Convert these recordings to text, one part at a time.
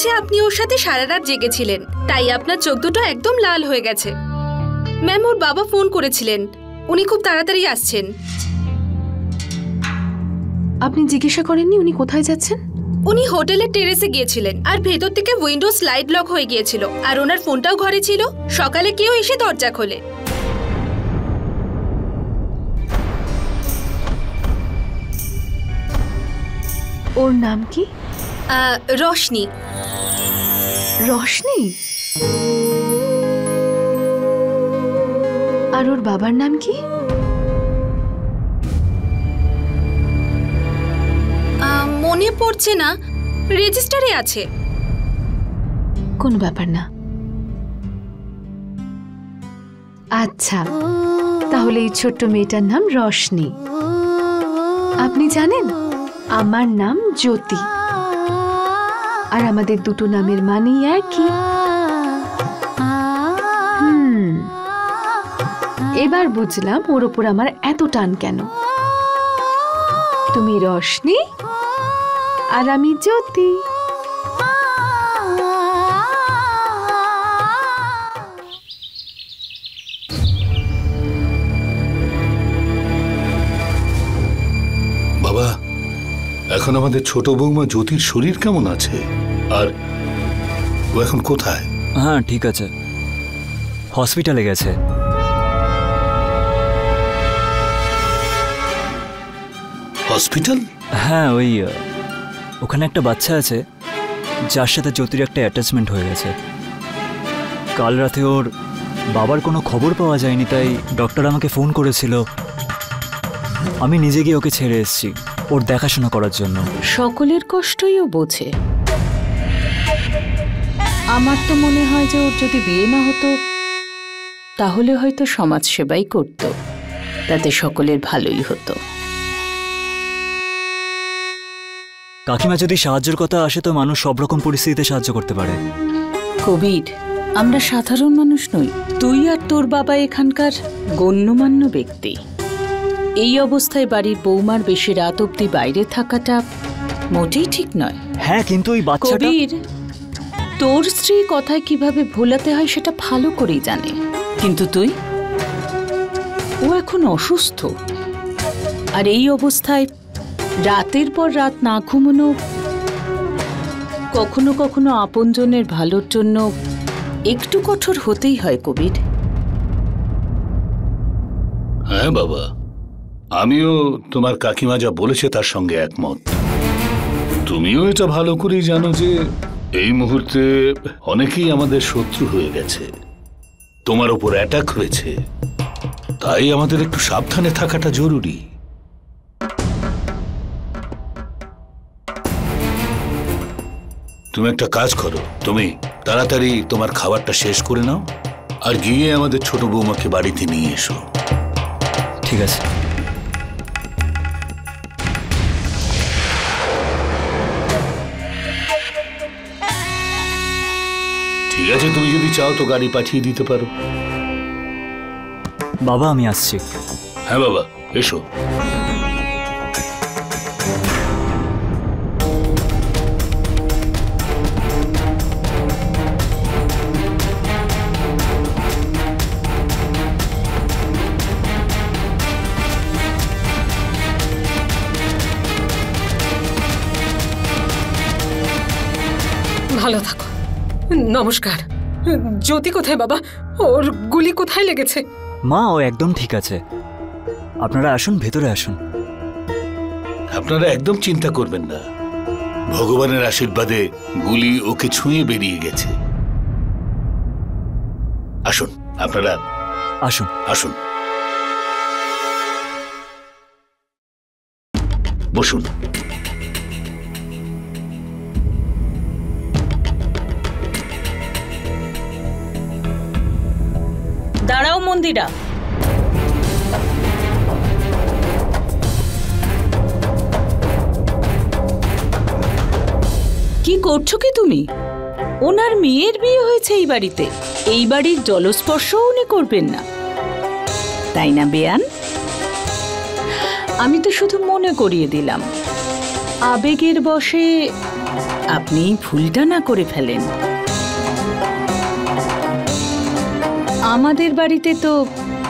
বলছে আপনি ওর সাথে সারা রাত জেগেছিলেন, তাই আপনার চোখ দুটো একদম লাল হয়ে গেছে। ম্যাম, ওর বাবা ফোন করেছিলেন, উনি খুব তাড়াতাড়ি আসছেন। আপনি জিজ্ঞাসা করেননি উনি কোথায় যাচ্ছেন? উনি হোটেলের টেরেসে গিয়েছিলেন, আর ভেতর থেকে উইন্ডো স্লাইড লক হয়ে গিয়েছিল, আর ওনার ফোনটাও ঘরে ছিল। সকালে কেউ এসে দরজা খোলে। ওর নাম কি? রোশনি। রোশনি? আর ওর বাবার নাম কি? মনে পড়ছে না, রেজিস্টারে আছে। কোনো ব্যাপার না। আচ্ছা, তাহলে এই ছোট্ট মেয়েটার নাম রোশনি। আপনি জানেন আমার নাম জ্যোতি, আর আমাদের দুটো নামের মানেই একই। এবার বুঝলাম ওর ওপর আমার এত টান কেন। তুমি রোশনি আর আমি জ্যোতি। বাবা, এখন আমাদের ছোট বৌমা জ্যোতির শরীর কেমন আছে, আর ও এখন কোথায়? হ্যাঁ ঠিক আছে, হসপিটালে গেছে। হসপিটাল? হ্যাঁ, ওই ওখানে একটা বাচ্চা আছে যার সাথে জ্যোতির একটা অ্যাটাচমেন্ট হয়ে গেছে। কাল রাতে ওর বাবার কোনো খবর পাওয়া যায়নি, তাই ডক্টর আমাকে ফোন করেছিল। আমি নিজে গিয়ে ওকে ছেড়ে এসেছি ওর দেখাশোনা করার জন্য। সকলের কষ্টই ও বোঝে। আমার তো মনে হয় যে ওর যদি বিয়ে না হতো তাহলে হয়তো সমাজ সেবাই করত, তাতে সকলের ভালোই হতো। কাকিমা, যদি সাহায্যের কথা আসে তো মানুষ সব রকম পরিস্থিতিতে সাহায্য করতে পারে। কবির, আমরা সাধারণ মানুষ নই। তুই আর তোর বাবা এখানকার গণ্যমান্য ব্যক্তি। এই অবস্থায় বাড়ির বৌমার বেশি রাত অবধি বাইরে থাকাটা মোটেই ঠিক নয়। হ্যাঁ, কিন্তু ওই বাচ্চাটা। কবির, তোর স্ত্রী কথায় কিভাবে ভোলাতে হয় সেটা ভালো করেই জানে, কিন্তু তুই? ও এখন অসুস্থ, আর এই অবস্থায় রাতের পর রাত না ঘুমানো, কখনো কখনো আপনজনের ভালোর জন্য একটু কঠোর হতেই হয় কবির। হ্যাঁ বাবা, আমিও তোমার কাকিমা যা বলেছে তার সঙ্গে একমত। তুমিও এটা ভালো করেই জানো যে এই মুহূর্তে অনেকেই আমাদের শত্রু হয়ে গেছে, তোমার উপর অ্যাটাক হয়েছে, তাই আমাদের একটু সাবধানে থাকাটা জরুরি। তুমি একটা কাজ করো, তুমি তাড়াতাড়ি তোমার খাবারটা শেষ করে নাও আর গিয়ে আমাদের ছোট বৌমাকে বাড়িতে নিয়ে এসো। ঠিক আছে। ঠিক আছে, তুমি যদি চাও তো গাড়ি পাঠিয়ে দিতে পারো। বাবা, আমি আসছি। হ্যাঁ বাবা, এসো। ভালো থাকো। নমস্কার। জ্যোতি কোথায় বাবা? ওর গুলি কোথায় লেগেছে? মা, ও একদম ঠিক আছে। আপনারা আসুন, ভেতরে আসুন। আপনারা একদম চিন্তা করবেন না, ভগবানের আশীর্বাদে গুলি ওকে ছুঁয়ে বেরিয়ে গেছে। আসুন, আপনারা আসুন। আসুন, বসুন। দাঁড়াও মন্দিরা। কি করছো কি তুমি? ওনার মেয়ের বিয়ে হয়েছে এই বাড়িতে, এই বাড়ির জলস্পর্শও উনি করবেন না, তাই না বেয়ান? আমি তো শুধু মনে করিয়ে দিলাম, আবেগের বশে আপনি ভুলটা না করে ফেলেন। আমাদের বাড়িতে তো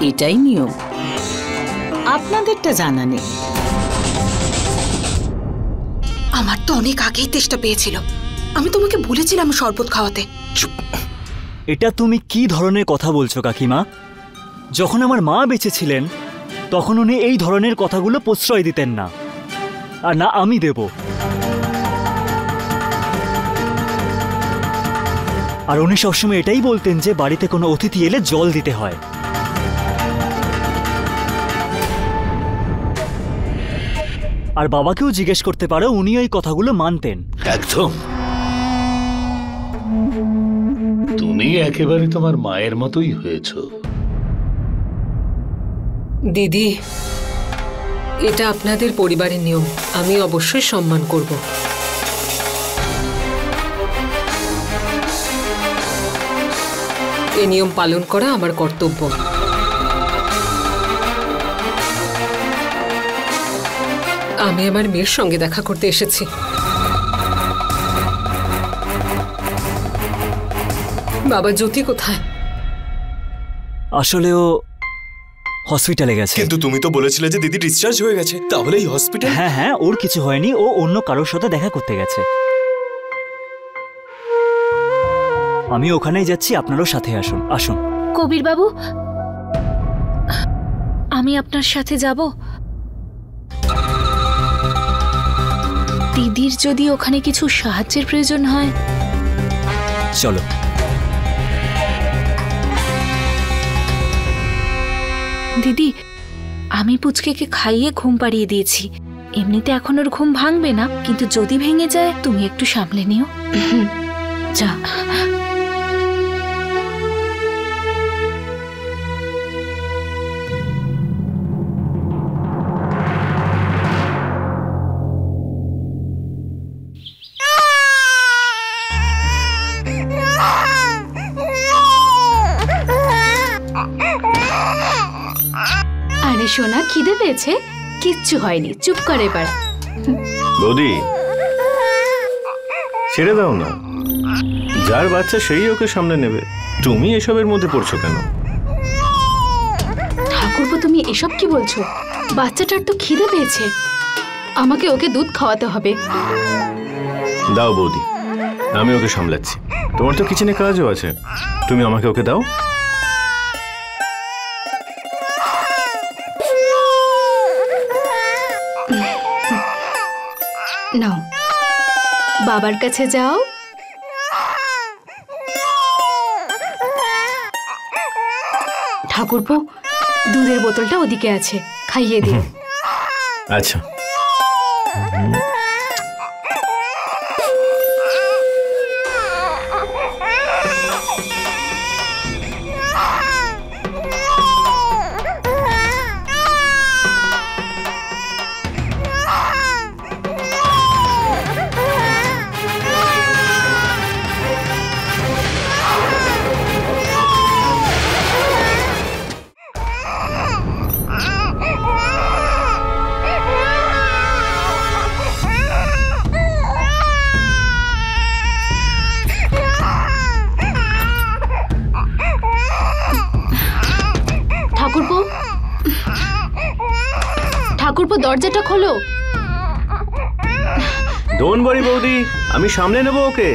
এটাই নিয়ম, আপনাদেরটা জানা নেই। আমার তো অনেক আগেই তেষ্টা পেয়েছিল। আমি তোমাকে বলেছিলাম শরবত খাওয়াতে। এটা তুমি কি ধরনের কথা বলছো কাকিমা? যখন আমার মা বেঁচে ছিলেন তখন উনি এই ধরনের কথাগুলো প্রশ্রয় দিতেন না, আর না আমি দেব। আর উনি সবসময় এটাই বলতেন যে বাড়িতে কোনো অতিথি এলে জল দিতে হয়। আর বাবাকেও জিজ্ঞেস করতে পারো, উনি ওই কথাগুলো মানতেন। একদম। তুমি একেবারে তোমার মায়ের মতোই হয়েছো। দিদি, এটা আপনাদের পরিবারের নিয়ম, আমি অবশ্যই সম্মান করব। এই নিয়ম পালন করা আমার কর্তব্য। আমি আমার মেয়ের সঙ্গে দেখা করতে এসেছি। বাবা জ্যোতি কোথায়? আসলে ও হসপিটালে গেছে। কিন্তু তুমি তো বলেছিলে যে দিদি ডিসচার্জ হয়ে গেছে, তাহলে এই হসপিটাল? হ্যাঁ হ্যাঁ, ওর কিছু হয়নি, ও অন্য কারোর সাথে দেখা করতে গেছে। আমি ওখানেই যাচ্ছি, আপনারও সাথে আসুন। আসুন কবির বাবু, আমি আপনার সাথে যাব। দিদির যদি ওখানে কিছু সাহায্যের প্রয়োজন হয়। চলো। দিদি, আমি পুচকেকে খাইয়ে ঘুম পাড়িয়ে দিয়েছি। এমনিতে এখন ওর ঘুম ভাঙবে না, কিন্তু যদি ভেঙে যায় তুমি একটু সামলে নিও। যা। আরে সোনা, খিদে পেয়েছে? কিচ্ছু হয়নি, চুপ কর এবার। বৌদি, ছেড়ে দাও না, যার বাচ্চা সেই ওকে সামনে নেবে। তুমি এসবের মধ্যে পড়ছো কেন? ঠাকুরপো, তুমি এসব কি বলছো? বাচ্চাটার তো খিদে পেয়েছে, আমাকে ওকে দুধ খাওয়াতে হবে। দাও বৌদি, আমি ওকে সামলাচ্ছি। তোমার তো কিচেনে কাজও আছে, তুমি আমাকে ওকে দাও। নাও, বাবার কাছে যাও। ঠাকুরপো, দুধের বোতলটা ওদিকে আছে, খাইয়ে দিও। আচ্ছা। ঠাকুরপো, দরজাটা খোলো। ডোন্ট ওয়ারি বৌদি, আমি সামলে নেব ওকে।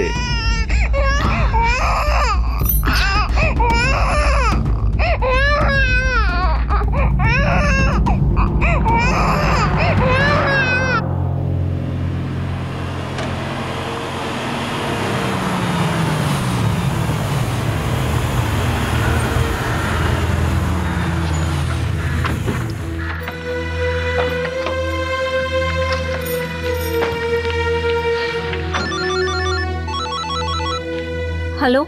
হ্যালো।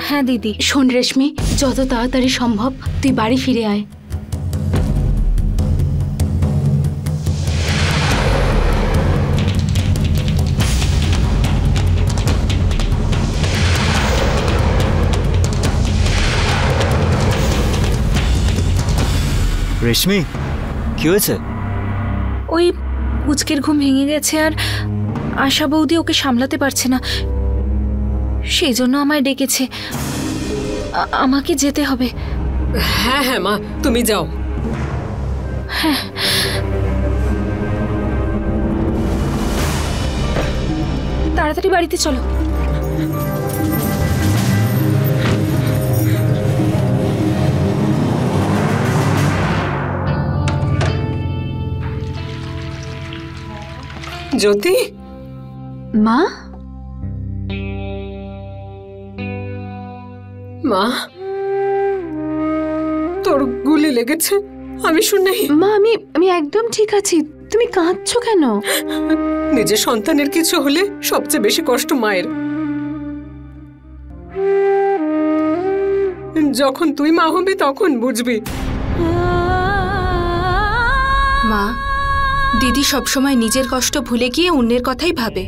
হ্যাঁ দিদি। শোন রেশমি, যত তাড়াতাড়ি সম্ভব তুই বাড়ি ফিরে আয়। রেশমি, কি হয়েছে? ওই পুচকের ঘুম ভেঙে গেছে, আর আশা বৌদি ওকে সামলাতে পারছে না, সেই জন্য আমায় ডেকেছে। আমাকে যেতে হবে। হ্যাঁ হ্যাঁ মা, তুমি যাও। হ্যাঁ, তাড়াতাড়ি বাড়িতে চলো। জ্যোতি, মা, মা তোর গুলি লেগেছে? আমি শুনে মা, আমি একদম ঠিক আছি। তুমি কাঁদছো কেন? নিজের সন্তানের কিছু হলে সবচেয়ে বেশি কষ্ট মায়ের। যখন তুই মা হবি তখন বুঝবি। মা, দিদি সবসময় নিজের কষ্ট ভুলে গিয়ে অন্যের কথাই ভাবে।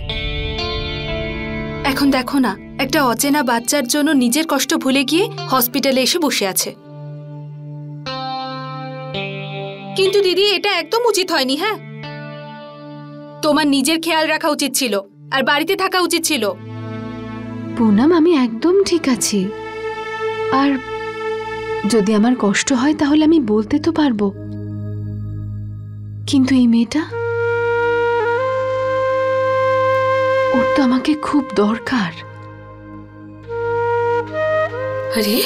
এখন দেখো না, একটা অচেনা বাচ্চার জন্য নিজের কষ্ট ভুলে গিয়ে হসপিটালে এসে বসে আছে। কিন্তু দিদি, এটা একদম উচিত হয়নি। হ্যাঁ, তোমার নিজের খেয়াল রাখা উচিত ছিল আর বাড়িতে থাকা উচিত ছিল। পুনম, আমি একদম ঠিক আছি। আর যদি আমার কষ্ট হয় তাহলে আমি বলতে তো পারবো। কিন্তু এই মেয়েটা, ওর তো আমাকে খুব দরকার। আরে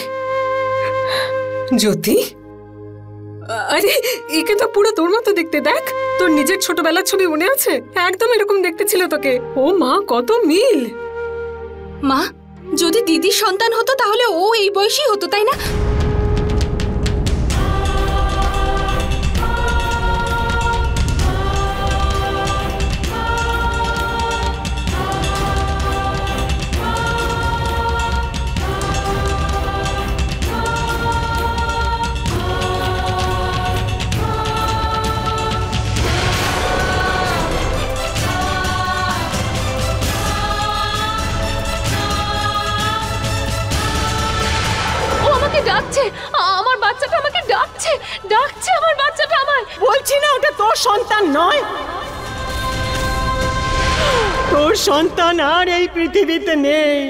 জ্যোতি, আরে একে তো পুরো তোর মতো দেখতে। দেখ, তোর নিজের ছোটবেলার ছবি মনে আছে? একদম এরকম দেখতে ছিল তোকে। ও মা, কত মিল। মা, যদি দিদির সন্তান হতো তাহলে ও এই বয়সী হতো, তাই না? ডাকছে, আমার বাচ্চাটা আমাকে ডাকছে, ডাকছে আমার বাচ্চাটা আমায়। বলছি না ওটা তোর সন্তান নয়? তোর সন্তান আর এই পৃথিবীতে নেই।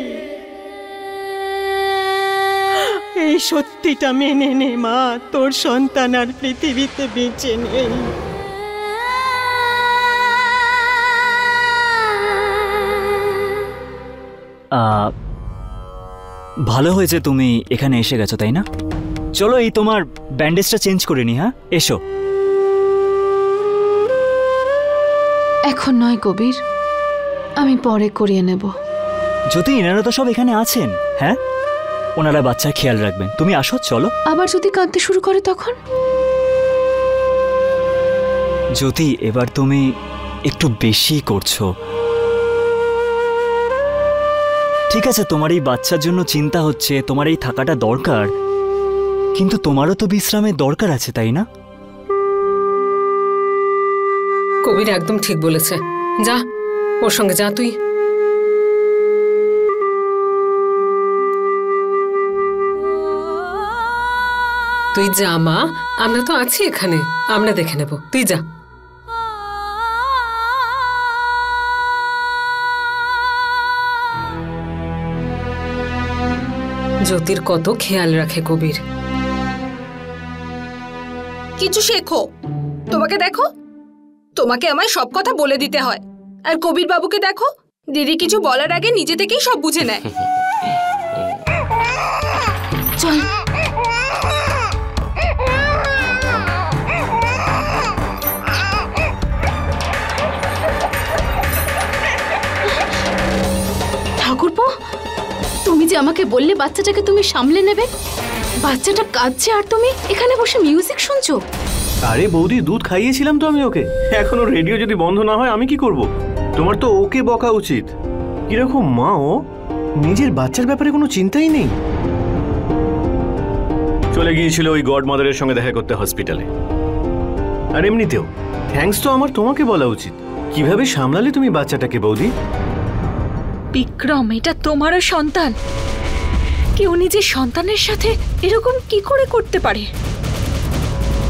এই সত্যিটা মেনে নে মা, তোর সন্তান আর পৃথিবীতে বেঁচে নেই। ভালো হয়েছে তুমি এখানে এসে গেছো, তাই না? চলো এই তোমার ব্যান্ডেজটা চেঞ্জ করে নি। হ্যাঁ, এসো। এখন নয় কবির, আমি পরে করিয়ে নেব। যদি এনারা তো সব এখানে আছেন। হ্যাঁ, ওনারা বাচ্চার খেয়াল রাখবেন। তুমি আসো, চলো। আবার যদি কাঁদতে শুরু করে তখন? যদি এবার তুমি একটু বেশি করছো। ঠিক আছে, তোমার এই বাচ্চার জন্য চিন্তা হচ্ছে, তোমার এই থাকাটা দরকার, কিন্তু তোমারও তো বিশ্রামের দরকার আছে, তাই না? কবির একদম ঠিক বলেছে। যা, ওর সঙ্গে যা তুই। তুই যা মা, আমরা তো আছি এখানে, আমরা দেখে নেব। তুই যা। জ্যোতির কত খেয়াল রাখে কবির। কিছু শেখো। তোমাকে দেখো, তোমাকে আমায় সব কথা বলে দিতে হয়। আর কবির বাবুকে দেখো, দিদি কিছু বলার আগে নিজে থেকেই সব বুঝে নেয়। চল। ঠাকুরপো, তুমি যে আমাকে বললে বাচ্চাটাকে তুমি সামলে নেবে, বাচ্চাটা কাঁদছে আর তুমি এখানে বসে মিউজিক শুনছো। আরে বৌদি, দুধ খাইয়েছিলাম তো আমি ওকে। এখনো রেডিও যদি বন্ধ না হয় আমি কি করব? তোমার তো ওকে বকা উচিত। কিরকম মা ও, নিজের বাচ্চার ব্যাপারে কোনো চিন্তাই নেই। চলে গিয়েছিল ওই গড মাদারের সঙ্গে দেখা করতে হসপিটালে। আর এমনিতেও থ্যাঙ্কস তো আমার তোমাকে বলা উচিত। কিভাবে সামলালে তুমি বাচ্চাটাকে বৌদি? বিক্রম, এটা তোমারও সন্তান। কেউ নিজের সন্তানের সাথে এরকম কি করে করতে পারে?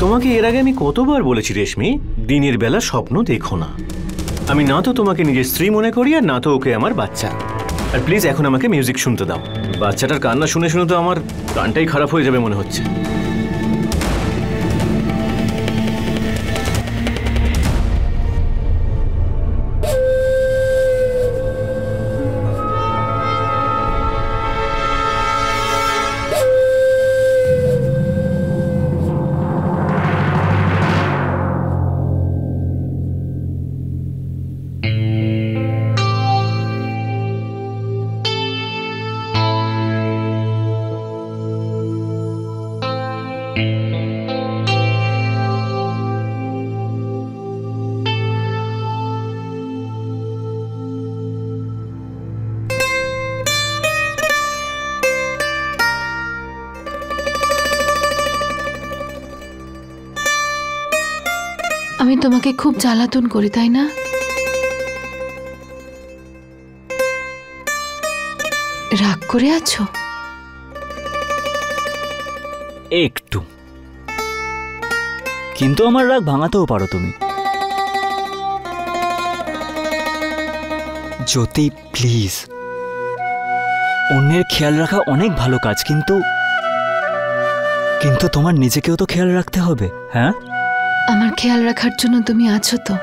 তোমাকে এর আগে আমি কতবার বলেছি রেশমি, দিনের বেলা স্বপ্ন দেখো না। আমি না তো তোমাকে নিজের স্ত্রী মনে করি আর না তো ওকে আমার বাচ্চা। আর প্লিজ এখন আমাকে মিউজিক শুনতে দাও। বাচ্চাটার কান্না শুনে শুনে তো আমার কানটাই খারাপ হয়ে যাবে মনে হচ্ছে। আমি তোমাকে খুব জ্বালাতন করি, তাই না? রাগ করে আছো? একটু, কিন্তু আমার রাগ ভাঙাতেও পারো তুমি। জ্যোতি প্লিজ, অন্যের খেয়াল রাখা অনেক ভালো কাজ, কিন্তু তোমার নিজেকেও তো খেয়াল রাখতে হবে। হ্যাঁ, আমার খেয়াল রাখার জন্য তুমি আছো তো।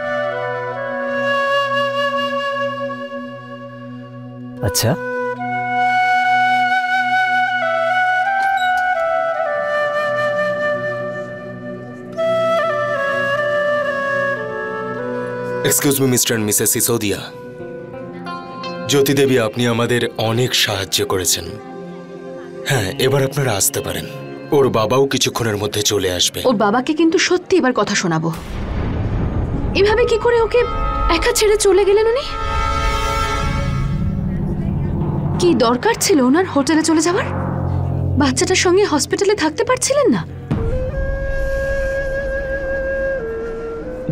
আচ্ছা, excuse me mister and missus Sisodia. Jyoti Devi, আপনি আমাদের অনেক সাহায্য করেছেন। হ্যাঁ, এবার আপনারা আসতে পারেন। ওর বাবাও কিছুক্ষণের মধ্যে চলে আসবে। ওর বাবাকে কিন্তু সত্যি এবার কথা শোনাবো। এভাবে কি করে ওকে একা ছেড়ে চলে গেলেন উনি? কি দরকার ছিল ওনার হোটেলে চলে যাওয়ার? বাচ্চাটার সঙ্গে হসপিটালে থাকতে পারছিলেন না?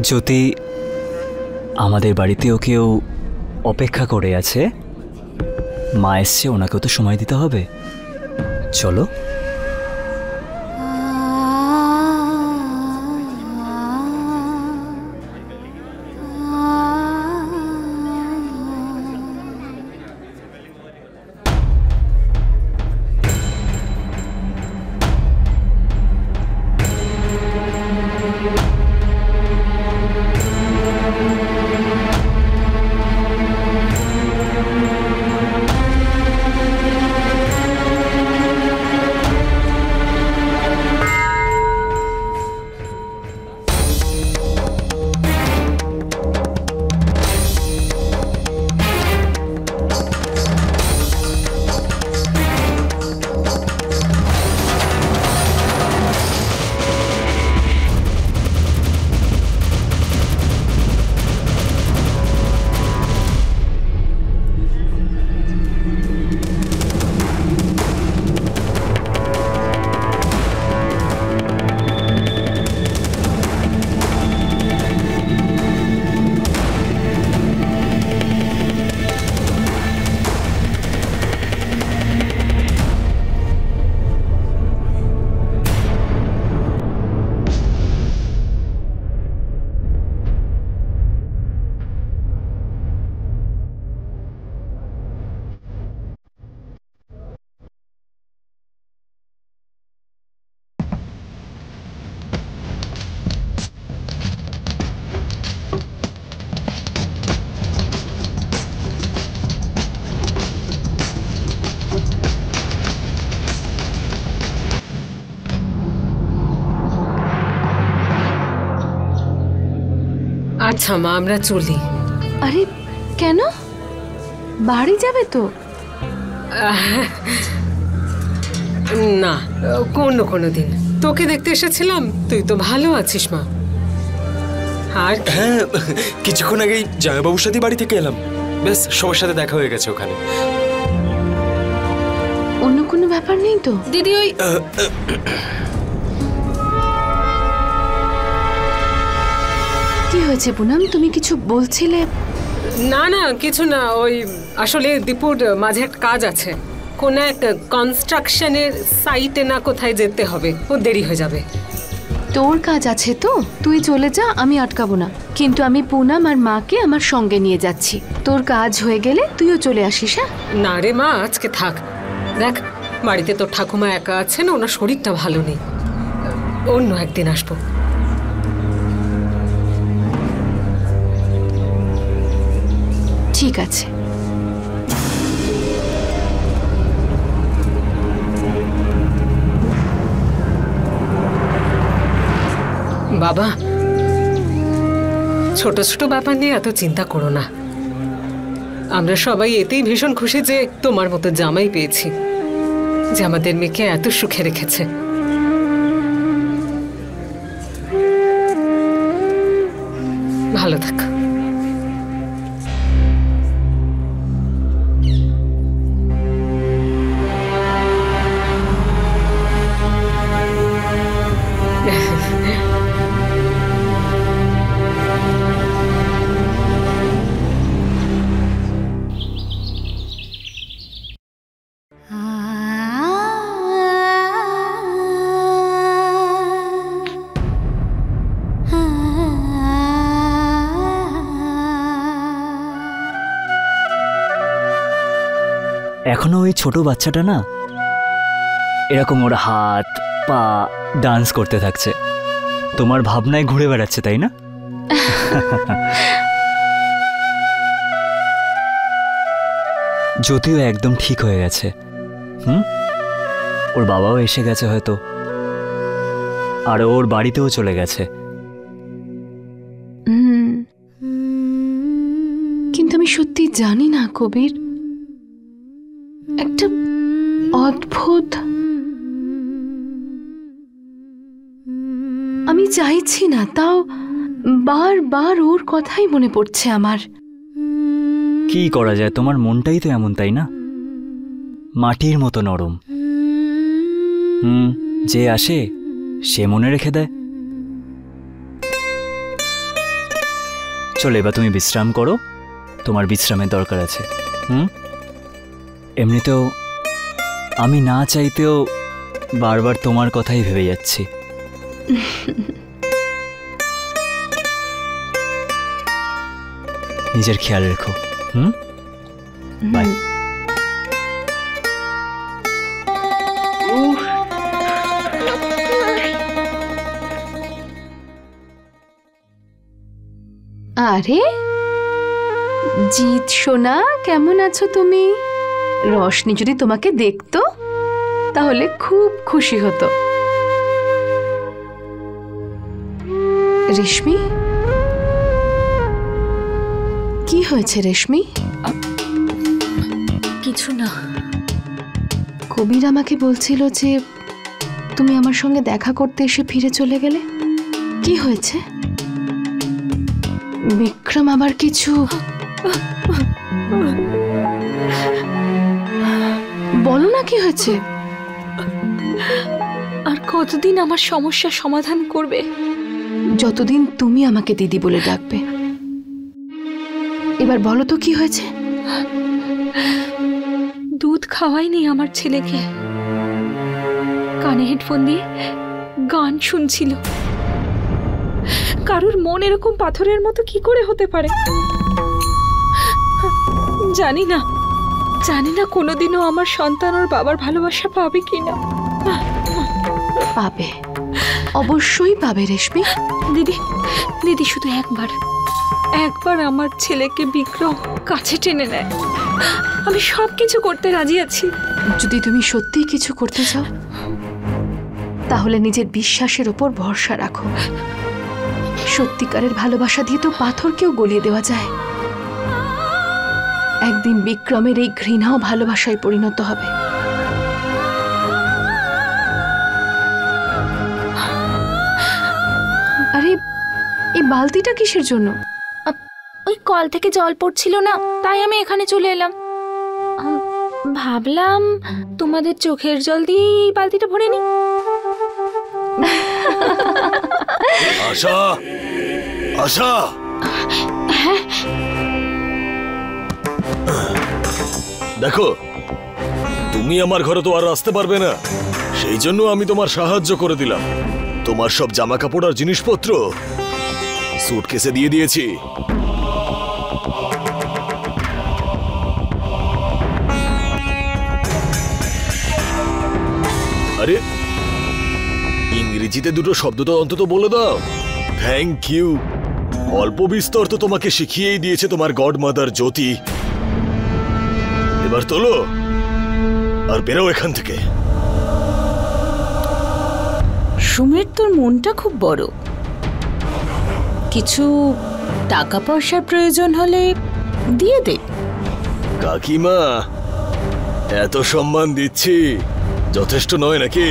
জ্যোতি, আমাদের বাড়িতেও কেউ অপেক্ষা করে আছে। মা এসছে, ওনাকেও তো সময় দিতে হবে। চলো। আচ্ছা মা, আমরা চলি। আরে কেন? বাড়ি যাবে তো? না, কোনো দিন তোকে দেখতে এসেছিলাম। তুই তো ভালো আছিস মা? আর হ্যাঁ, কিছুক্ষণ আগেই জামাইবাবুর সাথে বাড়ি থেকে এলাম। বেশ, সবার সাথে দেখা হয়ে গেছে ওখানে। অন্য কোনো ব্যাপার নেই তো? দিদি ওই কি হয়েছে পুনম, তুমি কিছু বলছিলে? না না, কিছু না। ওই আসলে দীপুর মাঝে একটা কাজ আছে, কোন এক কনস্ট্রাকশনের সাইটে না কোথায় যেতে হবে, ও দেরি হয়ে যাবে। তোর কাজ আছে তো, তুই চলে যা, আমি আটকাবো না। কিন্তু আমি পুনাম আর মাকে আমার সঙ্গে নিয়ে যাচ্ছি। তোর কাজ হয়ে গেলে তুইও চলে আসিস। হ্যাঁ না রে মা, আজকে থাক। দেখ, বাড়িতে তোর ঠাকুমা একা আছেন, ওনার শরীরটা ভালো নেই। অন্য একদিন আসবো। ঠিক আছে। বাবা, ছোট ছোট ব্যাপার নিয়ে এত চিন্তা করো না। আমরা সবাই এতেই ভীষণ খুশি যে তোমার মতো জামাই পেয়েছি, যে আমাদের মেয়েকে এত সুখে রেখেছে। ভালো থাক। এখনো ওই ছোট বাচ্চাটা না এরকম ওর হাত পা ডান্স করতে থাকছে, তোমার ভাবনায় ঘুরে বেড়াচ্ছে, তাই না? যদিও একদম ঠিক হয়ে গেছে। ওর বাবাও এসে গেছে হয়তো, আর ওর বাড়িতেও চলে গেছে। কিন্তু আমি সত্যি জানি না কবির, একটা অদ্ভুত, আমি চাইছি না তাও বারবার ওর কথাই মনে পড়ছে আমার। কি করা যায়, তোমার মনটাই তো এমন, তাই না? মাটির মতো নরম। যে আসে সে মনে রেখে দেয়। চলো এবার তুমি বিশ্রাম করো, তোমার বিশ্রামের দরকার আছে। এমনিতেও আমি না চাইতেও বারবার তোমার কথাই ভেবে যাচ্ছি। নিজের খেয়াল রেখো। বাই। আরে জিৎ সোনা, কেমন আছো তুমি? রশনি যদি তোমাকে দেখতো তাহলে খুব খুশি হতো। রেশমি, কি হয়েছে রেশমি? কিছু না। কবির আমাকে বলছিল যে তুমি আমার সঙ্গে দেখা করতে এসে ফিরে চলে গেলে। কি হয়েছে? বিক্রম আবার কিছু? বলো না কি হয়েছে। আর কতদিন আমার সমস্যার সমাধান করবে? যতদিন তুমি আমাকে দিদি বলে ডাকবে। এবার বলো তো কি হয়েছে। দুধ খাওয়াইনি আমার ছেলেকে, কানে হেডফোন দিয়ে গান শুনছিল। কারোর মন এরকম পাথরের মতো কি করে হতে পারে জানি না। জানি না কোনোদিনও আমার সন্তান ওর বাবার ভালোবাসা পাবে কিনা। পাবে, অবশ্যই পাবে রেশমি। দিদি, দিদি শুধু একবার আমার ছেলেকে বিক্রম কাছে টেনে নেয়, আমি সবকিছু করতে রাজি আছি। যদি তুমি সত্যিই কিছু করতে চাও তাহলে নিজের বিশ্বাসের উপর ভরসা রাখো। সত্যিকারের ভালোবাসা দিয়ে তো পাথরকেও গলিয়ে দেওয়া যায়। একদিন বিক্রমের এই ঘৃণাও ভালোবাসায় পরিণত হবে। আরে এই বালতিটা কিসের জন্য? ওই কল থেকে জল পড়ছিল না, তাই আমি এখানে চলে এলাম। ভাবলাম তোমাদের চোখের জল দিয়ে এই বালতিটা ভরে নি। আশা, আশা, হ্যাঁ দেখো, তুমি আমার ঘরে তো আর আসতে পারবে না, সেই জন্য আমি তোমার সাহায্য করে দিলাম। তোমার সব জামা কাপড় আর জিনিসপত্র সুটকেসে দিয়ে দিয়েছি। আরে ইংরেজিতে দুটো শব্দ তো অন্তত বলে দাও। Thank you. অল্প বিস্তর তো তোমাকে শিখিয়েই দিয়েছে তোমার গডমাদার জ্যোতি। এবার তোলো আর বেরো এখান থেকে। সুমের, তোর মনটা খুব বড়। কিছু টাকা পয়সার প্রয়োজন হলে দিয়ে দে। কাকিমা, এত সম্মান দিচ্ছি, যথেষ্ট নয় নাকি?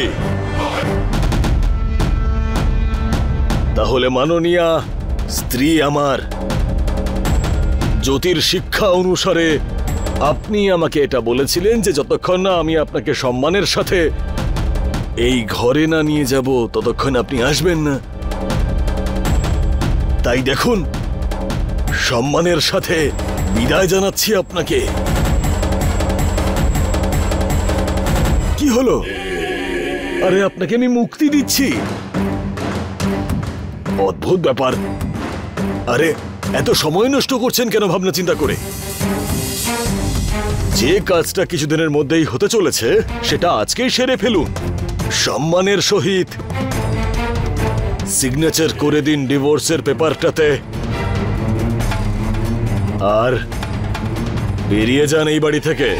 তাহলে মাননীয়া স্ত্রী আমার, জ্যোতির শিক্ষা অনুসারে আপনি আমাকে এটা বলেছিলেন যে যতক্ষণ না আমি আপনাকে সম্মানের সাথে এই ঘরে না নিয়ে যাব ততক্ষণ আপনি আসবেন না। তাই দেখুন, সম্মানের সাথে বিদায় জানাচ্ছি আপনাকে। কি হলো? আরে আপনাকে আমি মুক্তি দিচ্ছি। অদ্ভুত ব্যাপার। আরে এত সময় নষ্ট করছেন কেন ভাবনা চিন্তা করে? যে কাজটা কিছুদিনের মধ্যেই হতে চলেছে সেটা আজকেই সেরে ফেলুন। সম্মানের সহিত সিগনেচার করে দিন ডিভোর্সের পেপারটাতে, আর বেরিয়ে যান এই বাড়ি থেকে।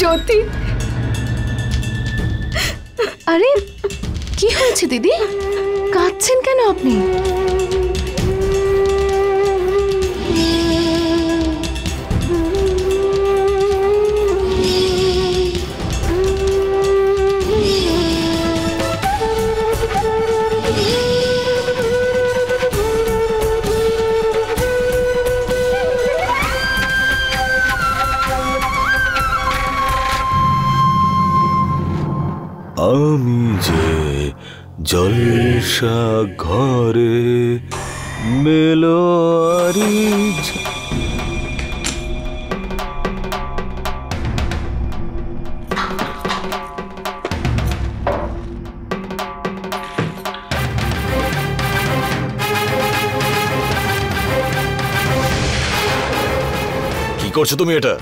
জ্যোতি, আরে কি হয়েছে দিদি? কাঁদছেন কেন আপনি? আমি যে জলসা ঘরে মেলোয়ারি। কি করছো তুমি এটা?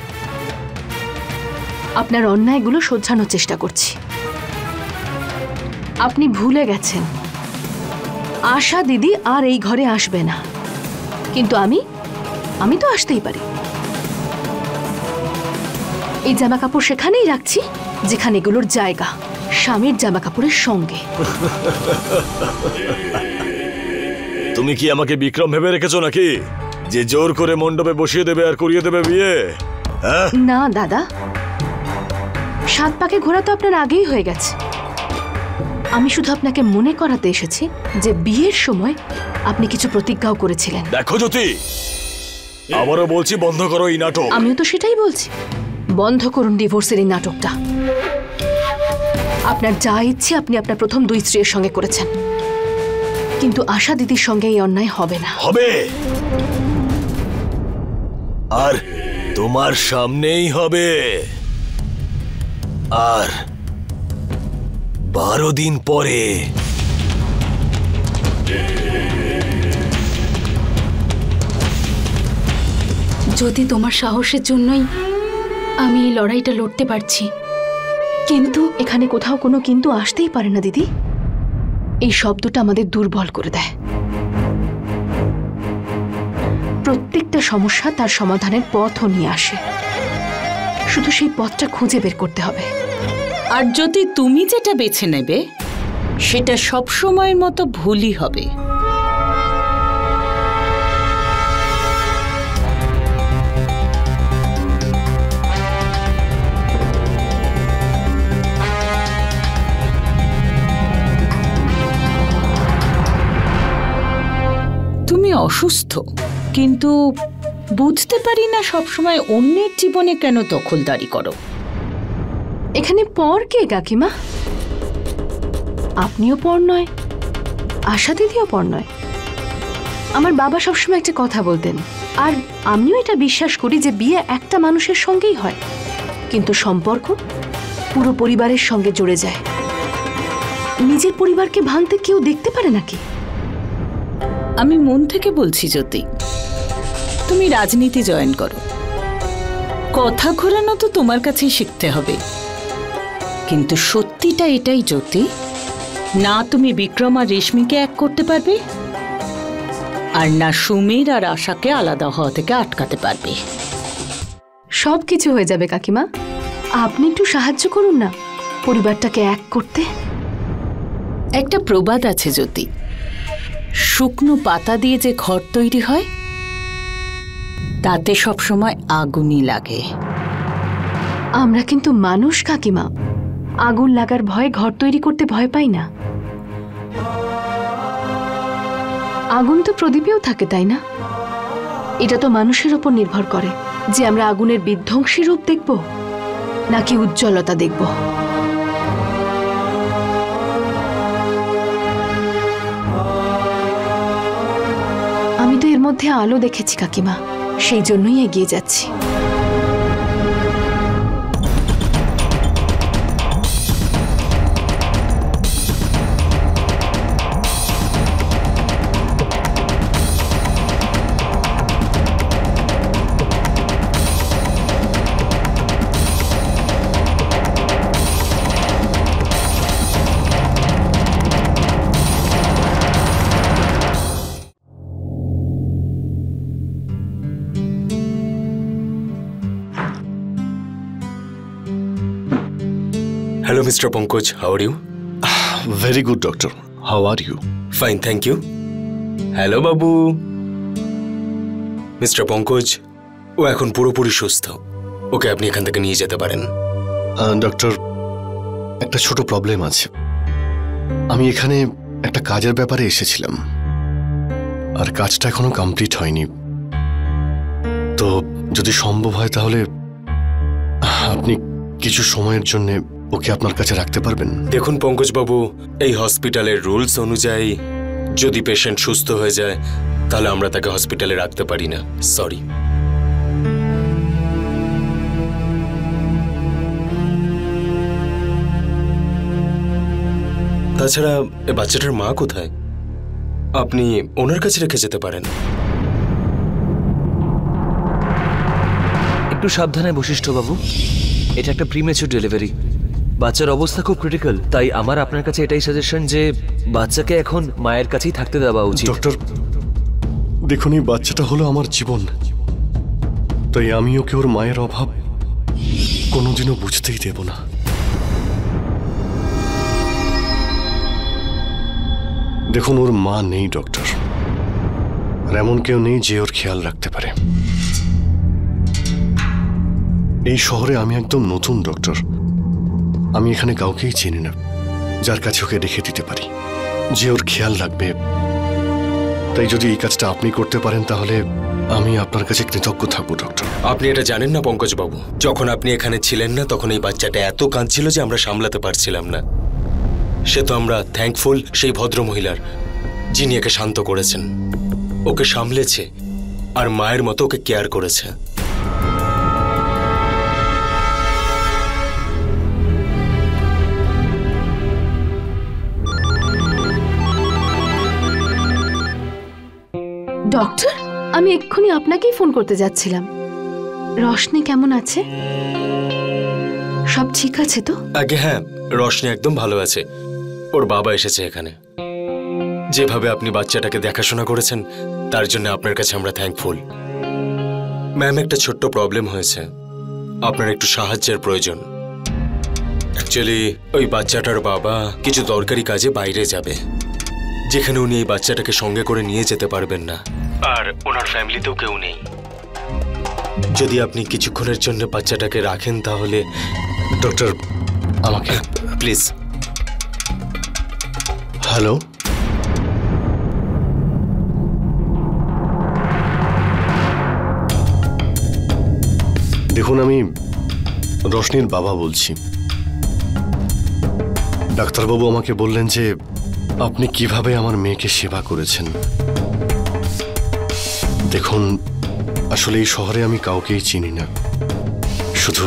আপনার অন্যায়গুলো শোধরানোর চেষ্টা করছি। আপনি ভুলে গেছেন আশা দিদি আর এই ঘরে আসবে না, কিন্তু আমি তো আসতেই পারি। এই জামা কাপড় সেখানেই রাখছি যেখানে এগুলোর জায়গা, স্বামীর জামা কাপড়ের সঙ্গে। তুমি কি আমাকে বিক্রম ভেবে রেখেছো নাকি, যে জোর করে মণ্ডপে বসিয়ে দেবে আর করিয়ে দেবে বিয়ে? না দাদা, 7 পাকে ঘোরা তো আপনার আগেই হয়ে গেছে। আমি শুধু আপনাকে মনে করাতে এসেছি যে বিয়ের সময় আপনি কিছু প্রতিজ্ঞাও করেছিলেন। দেখো জ্যোতি, আবারও বলছি বন্ধ করো এই নাটক। আমিও তো সেটাই বলছি, বন্ধ করুন ডিভোর্সের এই নাটকটা। আপনার যা ইচ্ছে আপনি আপনার প্রথম 2 স্ত্রীর সঙ্গে করেছেন, কিন্তু আশা দিদির সঙ্গে এই অন্যায় হবে না। হবে, আর তোমার সামনেই হবে। আর 12 দিন পরে যদি তোমার সাহসের জন্যই আমি এই লড়াইটা লড়তে পারছি, কিন্তু এখানে কোথাও কোনো কিন্তু আসতেই পারে না দিদি। এই শব্দটা আমাদের দুর্বল করে দেয়। প্রত্যেকটা সমস্যা তার সমাধানের পথও নিয়ে আসে, শুধু সেই পথটা খুঁজে বের করতে হবে। আর যদি তুমি যেটা বেছে নেবে সেটা সব সময়ের মতো ভুলই হবে। তুমি অসুস্থ, কিন্তু বুঝতে পারি না সবসময় অন্যের জীবনে কেন দখলদারি করো। এখানে পর কে কাকিমা? আপনিও পর নয়, আশা দিদিও পর নয়। আমার বাবা সবসময় একটা কথা বলতেন, আর আমিও এটা বিশ্বাস করি যে বিয়ে একটা মানুষের সঙ্গেই হয়, কিন্তু সম্পর্ক পুরো পরিবারের সঙ্গে জড়ে যায়। নিজের পরিবারকে ভাঙতে কেউ দেখতে পারে নাকি? আমি মন থেকে বলছি জ্যোতি, তুমি রাজনীতি জয়েন করো। কথা ঘোরানো তো তোমার কাছেই শিখতে হবে, কিন্তু সত্যিটা এটাই জ্যোতি, না তুমি বিক্রম আর রেশমিকে এক করতে পারবে, আর না সুমির আর আশাকে আলাদা হওয়া থেকে আটকাতে পারবে। সব কিছু হয়ে যাবে কাকিমা, আপনি একটু সাহায্য করুন না পরিবারটাকে এক করতে। একটা প্রবাদ আছে জ্যোতি, শুকনো পাতা দিয়ে যে ঘর তৈরি হয় তাতে সবসময় আগুনই লাগে। আমরা কিন্তু মানুষ কাকিমা, আগুন লাগার ভয়ে ঘর তৈরি করতে ভয় পাই না। আগুন তো প্রদীপেও থাকে, তাই না? এটা তো মানুষের উপর নির্ভর করে যে আমরা আগুনের বিধ্বংসী রূপ দেখব নাকি উজ্জ্বলতা দেখব। আমি তো এর মধ্যে আলো দেখেছি কাকিমা, সেই জন্যই এগিয়ে যাচ্ছি। Hello, Mr. Pankaj. How are you? Very good, doctor. How are you? Fine, thank you. Hello, Babu. Mister Pankaj, ও এখন পুরোপুরি সুস্থ। ওকে আপনি এখান থেকে নিয়ে যেতে পারেন। ডক্টর, একটা ছোট প্রবলেম আছে। আমি এখানে একটা কাজের ব্যাপারে এসেছিলাম, আর কাজটা এখনো কমপ্লিট হয়নি। তো যদি সম্ভব হয় তাহলে আপনি কিছু সময়ের জন্য ওকে আপনার কাছে রাখতে পারবেন? দেখুন পঙ্কজ বাবু, এই হসপিটালের রুলস অনুযায়ী যদি পেশেন্ট সুস্থ হয়ে যায় তাহলে আমরা তাকে হসপিটালে রাখতে পারি না। সরি। তাছাড়া এ বাচ্চাটার মা কোথায়? আপনি ওনার কাছে রেখে যেতে পারেন। একটু সাবধানে বশিষ্ঠ বাবু, এটা একটা প্রিমেচুর ডেলিভারি, বাচ্চার অবস্থা খুব ক্রিটিক্যাল, তাই আমার আপনার কাছে এটাই সাজেশন যে বাচ্চাকে এখন মায়ের কাছেই থাকতে দেওয়া উচিত। ডক্টর দেখুন, এই বাচ্চাটা হলো আমার জীবন, তাই আমি ওকে ওর মায়ের অভাব কোনোদিনও বুঝতেই দেব না। দেখুন, ওর মা নেই ডক্টর, আর এমন কেউ নেই যে ওর খেয়াল রাখতে পারে। এই শহরে আমি একদম নতুন ডক্টর, আমি এখানে কাউকেই চিনি না যার কাছে ওকে রেখে দিতে পারি, যে ওর খেয়াল রাখবে। তাই যদি এই কাজটা আপনি করতে পারেন তাহলে আমি আপনার কাছে কৃতজ্ঞ থাকবো ডক্টর। আপনি এটা জানেন না পঙ্কজ বাবু, যখন আপনি এখানে ছিলেন না তখন এই বাচ্চাটা এত কাঁদছিল যে আমরা সামলাতে পারছিলাম না। সে তো আমরা থ্যাঙ্কফুল সেই ভদ্র মহিলার, যিনি একে শান্ত করেছেন, ওকে সামলেছে আর মায়ের মতো ওকে কেয়ার করেছে। ডক্টর, আমি এক্ষুনি আপনাকেই ফোন করতে যাচ্ছিলাম। রশনি কেমন আছে? সব ঠিক আছে তো? আগে হ্যাঁ, রশনি একদম ভালো আছে। ওর বাবা এসেছে এখানে। যেভাবে আপনি বাচ্চাটাকে দেখাশোনা করেছেন তার জন্য আপনার কাছে আমরা থ্যাঙ্কফুল। ম্যাম, একটা ছোট্ট প্রবলেম হয়েছে, আপনার একটু সাহায্যের প্রয়োজন। অ্যাকচুয়ালি ওই বাচ্চাটার বাবা কিছু দরকারি কাজে বাইরে যাবে, যেখানে উনি এই বাচ্চাটাকে সঙ্গে করে নিয়ে যেতে পারবেন না, আর ওনার ফ্যামিলিতেও কেউ নেই। যদি আপনি কিছুক্ষণের জন্য বাচ্চাটাকে রাখেন তাহলে। ডক্টর, আমাকে প্লিজ। হ্যালো, দেখুন, আমি রশনির বাবা বলছি। ডাক্তারবাবু আমাকে বললেন যে আপনি কিভাবে আমার মেয়েকে সেবা করেছেন। দেখুন, আসলে এই শহরে আমি কাউকেই চিনি না, শুধু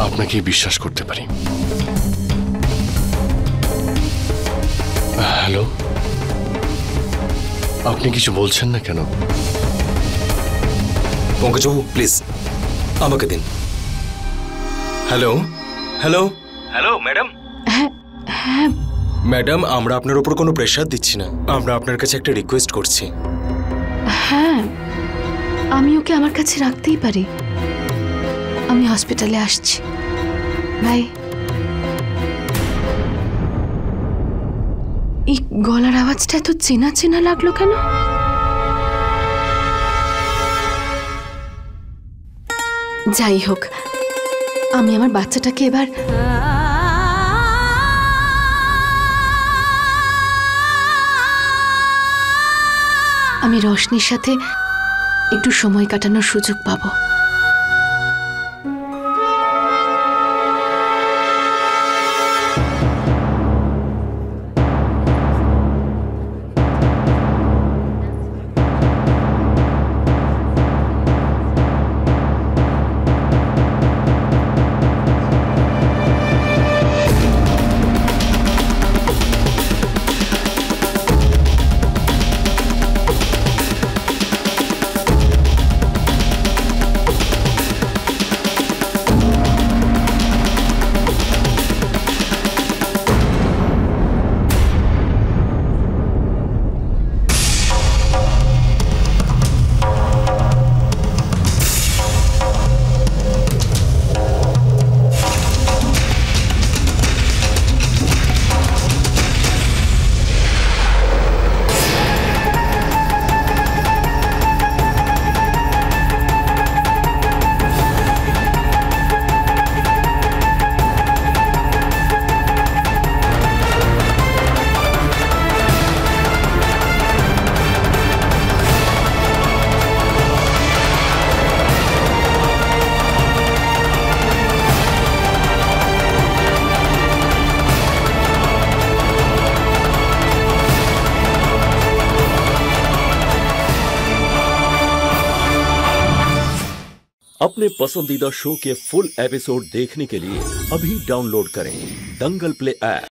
আপনাকেই বিশ্বাস করতে পারি। হ্যালো, আপনি কিছু বলছেন না কেন? পঙ্কজবাবু প্লিজ আমাকে দিন। Hello hello hello madam. হ্যাঁ ম্যাডাম, আমরা আপনার উপর কোনো প্রেশার দিচ্ছি না, আমরা আপনার কাছে একটা রিকোয়েস্ট করছি। হ্যাঁ, আমি ওকে আমার কাছে রাখতেই পারি। আমি হসপিটালে আসছি, বাই। এই গলার আওয়াজটা এত চেনা চেনা লাগলো কেন? যাই হোক, আমি আমার বাচ্চাটাকে এবার আমি রোশনির সাথে একটু সময় কাটানোর সুযোগ পাবো। अपने पसंदीदा शो के फुल एपिसोड देखने के लिए अभी डाउनलोड करें दंगल प्ले ऐप।